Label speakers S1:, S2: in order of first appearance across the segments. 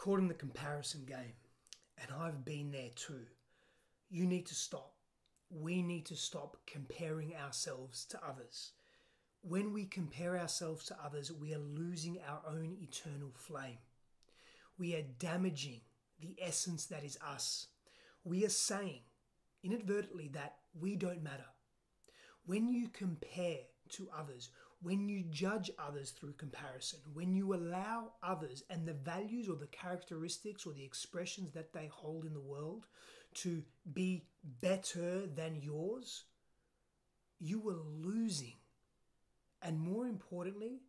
S1: caught in the comparison game, and I've been there too. You need to stop. We need to stop comparing ourselves to others. When we compare ourselves to others, we are losing our own eternal flame. We are damaging the essence that is us. We are saying, inadvertently, that we don't matter. When you compare to others, when you judge others through comparison, when you allow others and the values or the characteristics or the expressions that they hold in the world to be better than yours, you are losing. And more importantly,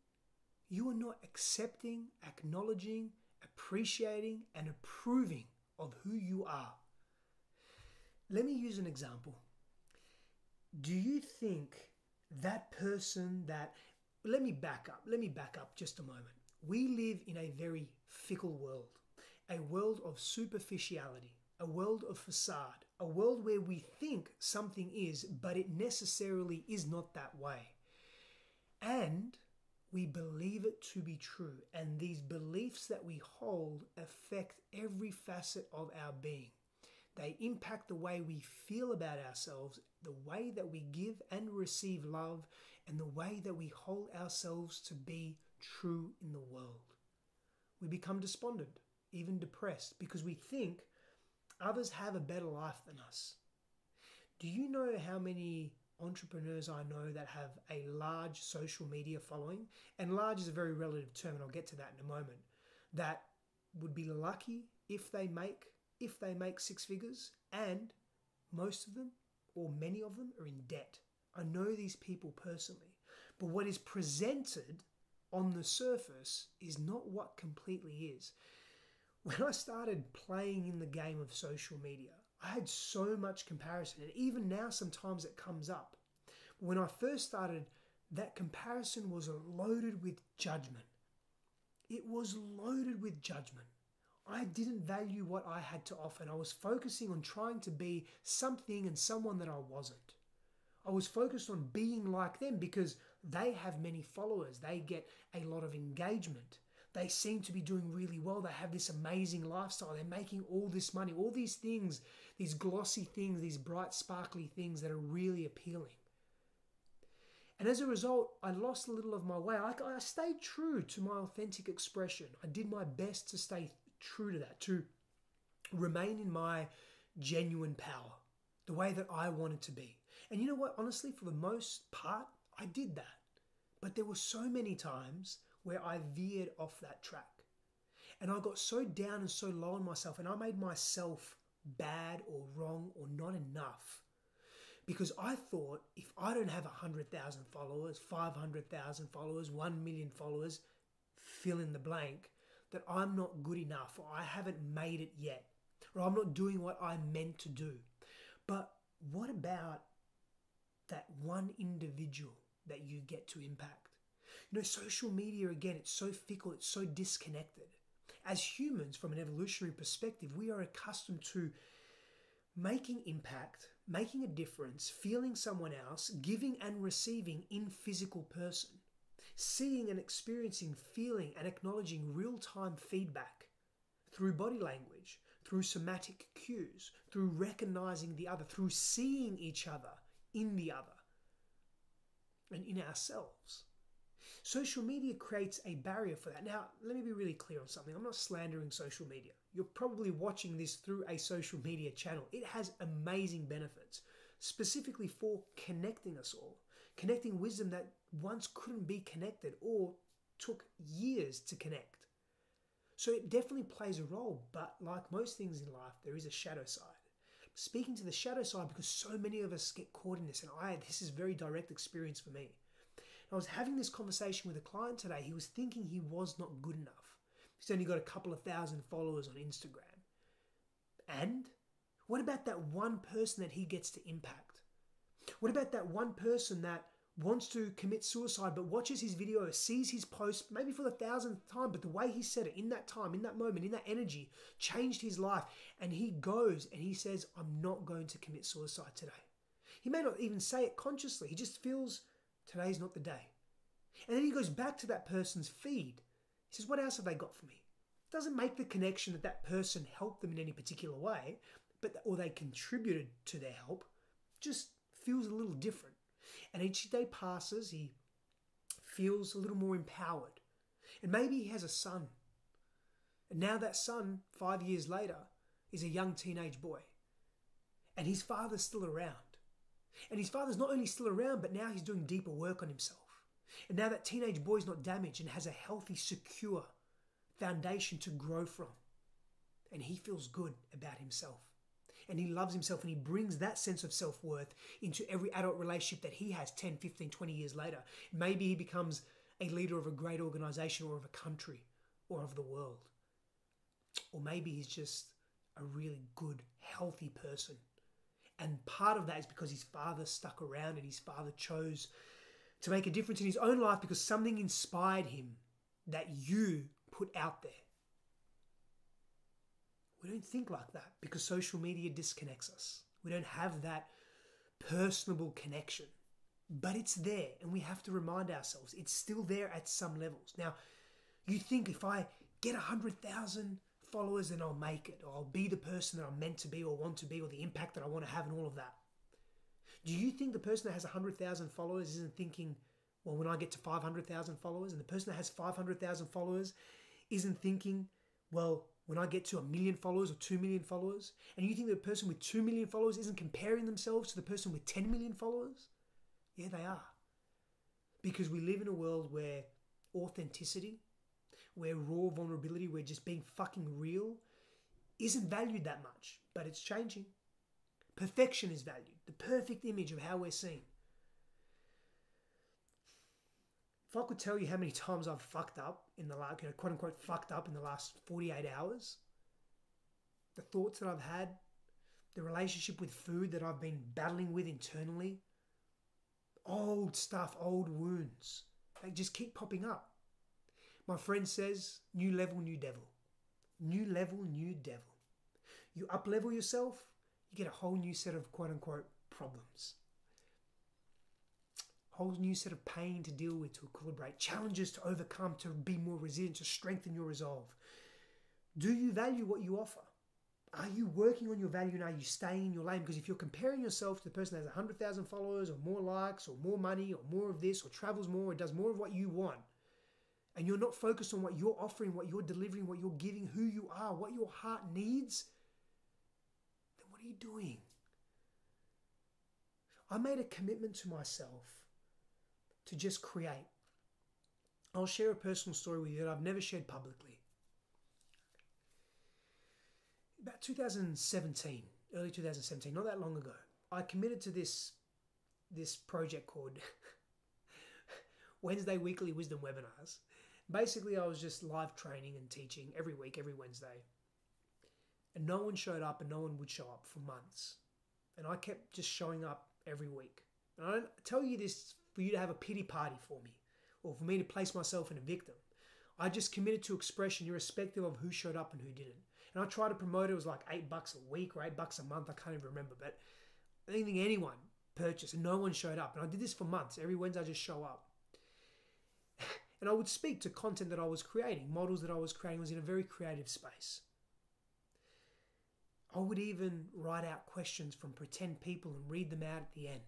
S1: you are not accepting, acknowledging, appreciating, and approving of who you are. Let me use an example. Do you think that person that... Let me back up just a moment. We live in a very fickle world, a world of superficiality, a world of facade, a world where we think something is, but it necessarily is not that way. And we believe it to be true. And these beliefs that we hold affect every facet of our being. They impact the way we feel about ourselves, the way that we give and receive love, and the way that we hold ourselves to be true in the world. We become despondent, even depressed, because we think others have a better life than us. Do you know how many entrepreneurs I know that have a large social media following? And large is a very relative term, and I'll get to that in a moment. That would be lucky if they make six figures, and most of them, or many of them, are in debt. I know these people personally. But what is presented on the surface is not what completely is. When I started playing in the game of social media, I had so much comparison, and even now sometimes it comes up. When I first started, that comparison was loaded with judgment. It was loaded with judgment. I didn't value what I had to offer, and I was focusing on trying to be something and someone that I wasn't. I was focused on being like them because they have many followers. They get a lot of engagement. They seem to be doing really well. They have this amazing lifestyle. They're making all this money, all these things, these glossy things, these bright, sparkly things that are really appealing. And as a result, I lost a little of my way. I stayed true to my authentic expression. I did my best to stay true to that, to remain in my genuine power, the way that I wanted to be. And you know what? Honestly, for the most part, I did that. But there were so many times where I veered off that track. And I got so down and so low on myself, and I made myself bad or wrong or not enough. Because I thought, if I don't have 100,000 followers, 500,000 followers, 1 million followers, fill in the blank, that I'm not good enough, or I haven't made it yet, or I'm not doing what I'm meant to do. But what about that one individual that you get to impact? You know, social media, again, it's so fickle, it's so disconnected. As humans, from an evolutionary perspective, we are accustomed to making impact, making a difference, feeling someone else, giving and receiving in physical person, seeing and experiencing, feeling and acknowledging real-time feedback through body language, through somatic cues, through recognizing the other, through seeing each other in the other and in ourselves. Social media creates a barrier for that. Now, let me be really clear on something. I'm not slandering social media. You're probably watching this through a social media channel. It has amazing benefits, specifically for connecting us all, connecting wisdom that once couldn't be connected or took years to connect. So it definitely plays a role, but like most things in life, there is a shadow side. Speaking to the shadow side, because so many of us get caught in this, and this is very direct experience for me. I was having this conversation with a client today. He was thinking he was not good enough. He's only got a couple of thousand followers on Instagram. And what about that one person that he gets to impact? What about that one person that wants to commit suicide but watches his video, sees his post, maybe for the 1,000th time, but the way he said it in that time, in that moment, in that energy, changed his life, and he goes and he says, I'm not going to commit suicide today. He may not even say it consciously. He just feels today's not the day. And then he goes back to that person's feed. He says, what else have they got for me? Doesn't make the connection that that person helped them in any particular way, or they contributed to their help. Just feels a little different. And each day passes, he feels a little more empowered. And maybe he has a son. And now that son, 5 years later, is a young teenage boy. And his father's still around. And his father's not only still around, but now he's doing deeper work on himself. And now that teenage boy's not damaged and has a healthy, secure foundation to grow from. And he feels good about himself. And he loves himself, and he brings that sense of self-worth into every adult relationship that he has 10, 15, 20 years later. Maybe he becomes a leader of a great organization or of a country or of the world. Or maybe he's just a really good, healthy person. And part of that is because his father stuck around and his father chose to make a difference in his own life because something inspired him that you put out there. We don't think like that because social media disconnects us. We don't have that personable connection. But it's there, and we have to remind ourselves it's still there at some levels. Now, you think if I get 100,000 followers, then I'll make it, or I'll be the person that I'm meant to be or want to be, or the impact that I want to have and all of that. Do you think the person that has 100,000 followers isn't thinking, well, when I get to 500,000 followers, and the person that has 500,000 followers isn't thinking, well, when I get to 1 million followers or 2 million followers? And you think the person with 2 million followers isn't comparing themselves to the person with 10 million followers? Yeah, they are. Because we live in a world where authenticity, where raw vulnerability, where just being fucking real isn't valued that much. But it's changing. Perfection is valued. The perfect image of how we're seen. If I could tell you how many times I've fucked up in the last, quote unquote, fucked up in the last 48 hours, the thoughts that I've had, the relationship with food that I've been battling with internally, old stuff, old wounds, they just keep popping up. My friend says, new level, new devil. New level, new devil. You up-level yourself, you get a whole new set of quote unquote problems. Whole new set of pain to deal with, to equilibrate, challenges to overcome, to be more resilient, to strengthen your resolve. Do you value what you offer? Are you working on your value and are you staying in your lane? Because if you're comparing yourself to the person that has 100,000 followers or more likes or more money or more of this or travels more or does more of what you want, and you're not focused on what you're offering, what you're delivering, what you're giving, who you are, what your heart needs, then what are you doing? I made a commitment to myself to just create. I'll share a personal story with you that I've never shared publicly. About 2017, early 2017, not that long ago, I committed to this project called Wednesday Weekly Wisdom Webinars. Basically, I was just live training and teaching every week, every Wednesday. And no one showed up and no one would show up for months. And I kept just showing up every week. And I don't tell you this for you to have a pity party for me or for me to place myself in a victim. I just committed to expression irrespective of who showed up and who didn't. And I tried to promote it. It was like $8 a week or $8 a month. I can't even remember. But I didn't think anyone purchased and no one showed up. And I did this for months. Every Wednesday I just show up. And I would speak to content that I was creating. Models that I was creating. Was in a very creative space. I would even write out questions from pretend people and read them out at the end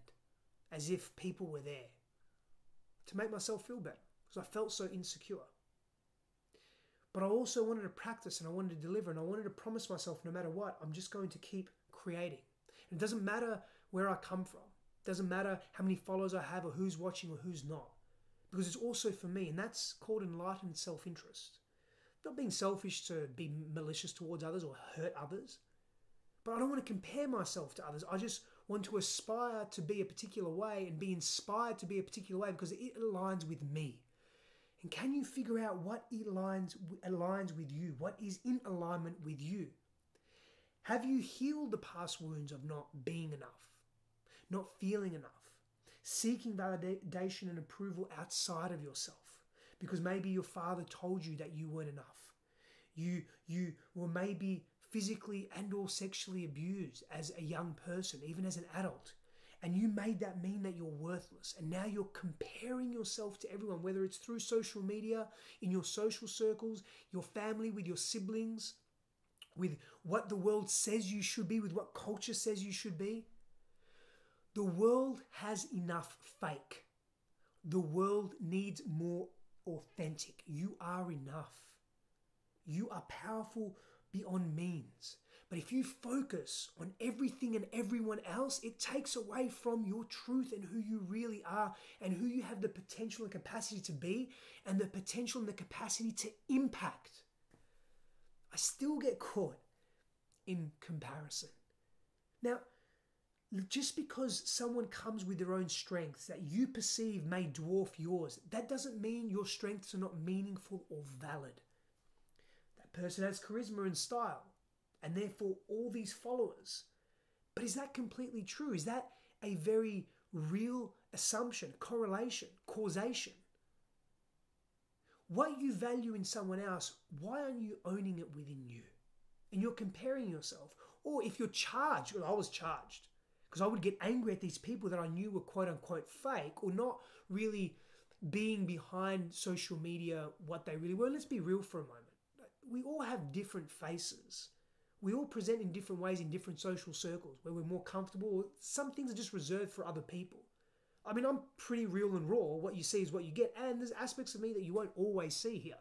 S1: as if people were there to make myself feel better because I felt so insecure. But I also wanted to practice and I wanted to deliver and I wanted to promise myself no matter what, I'm just going to keep creating. And it doesn't matter where I come from. It doesn't matter how many followers I have or who's watching or who's not. Because it's also for me, and that's called enlightened self-interest. Not being selfish to be malicious towards others or hurt others. But I don't want to compare myself to others. I just want to aspire to be a particular way and be inspired to be a particular way because it aligns with me. And can you figure out what aligns with you? What is in alignment with you? Have you healed the past wounds of not being enough, not feeling enough, seeking validation and approval outside of yourself? Because maybe your father told you that you weren't enough. You were maybe physically and or sexually abused as a young person, even as an adult. and you made that mean that you're worthless. And now you're comparing yourself to everyone, whether it's through social media, in your social circles, your family, with your siblings, with what the world says you should be, with what culture says you should be. The world has enough fake. The world needs more authentic. You are enough. You are powerful beyond means. But if you focus on everything and everyone else, it takes away from your truth and who you really are and who you have the potential and capacity to be and the potential and the capacity to impact. I still get caught in comparison. Now, just because someone comes with their own strengths that you perceive may dwarf yours, that doesn't mean your strengths are not meaningful or valid. That person has charisma and style, and therefore all these followers. But is that completely true? Is that a very real assumption, correlation, causation? What you value in someone else, why aren't you owning it within you? And you're comparing yourself. Or if you're charged, well, I was charged, because I would get angry at these people that I knew were quote unquote fake or not really being behind social media what they really were. Let's be real for a moment. We all have different faces. We all present in different ways in different social circles where we're more comfortable. Some things are just reserved for other people. I mean, I'm pretty real and raw. What you see is what you get. And there's aspects of me that you won't always see here.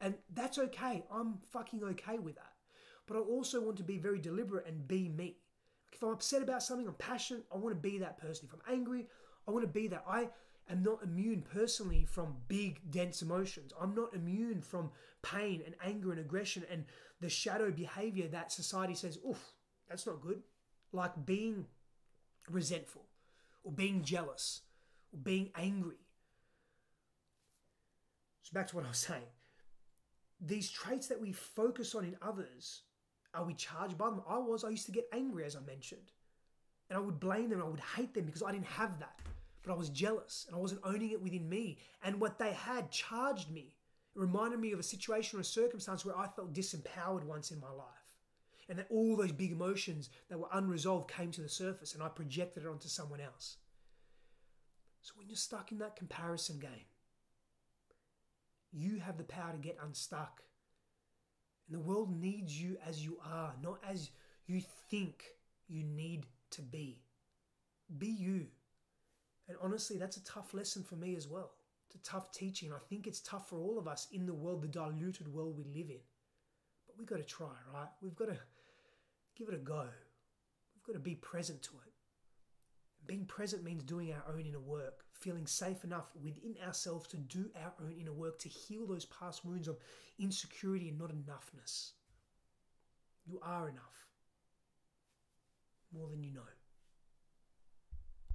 S1: And that's okay. I'm fucking okay with that. But I also want to be very deliberate and be me. If I'm upset about something, I'm passionate, I want to be that person. If I'm angry, I want to be that. I am not immune personally from big, dense emotions. I'm not immune from pain and anger and aggression and the shadow behavior that society says, oof, that's not good. Like being resentful or being jealous or being angry. So back to what I was saying. These traits that we focus on in others, are we charged by them? I used to get angry, as I mentioned. And I would blame them. I would hate them because I didn't have that. But I was jealous and I wasn't owning it within me. And what they had charged me. It reminded me of a situation or a circumstance where I felt disempowered once in my life. And that all those big emotions that were unresolved came to the surface and I projected it onto someone else. So when you're stuck in that comparison game, you have the power to get unstuck. And the world needs you as you are, not as you think you need to be. Be you. And honestly, that's a tough lesson for me as well. It's a tough teaching. I think it's tough for all of us in the world, the diluted world we live in. But we've got to try, right? We've got to give it a go. We've got to be present to it. Being present means doing our own inner work, feeling safe enough within ourselves to do our own inner work, to heal those past wounds of insecurity and not enoughness. You are enough. More than you know.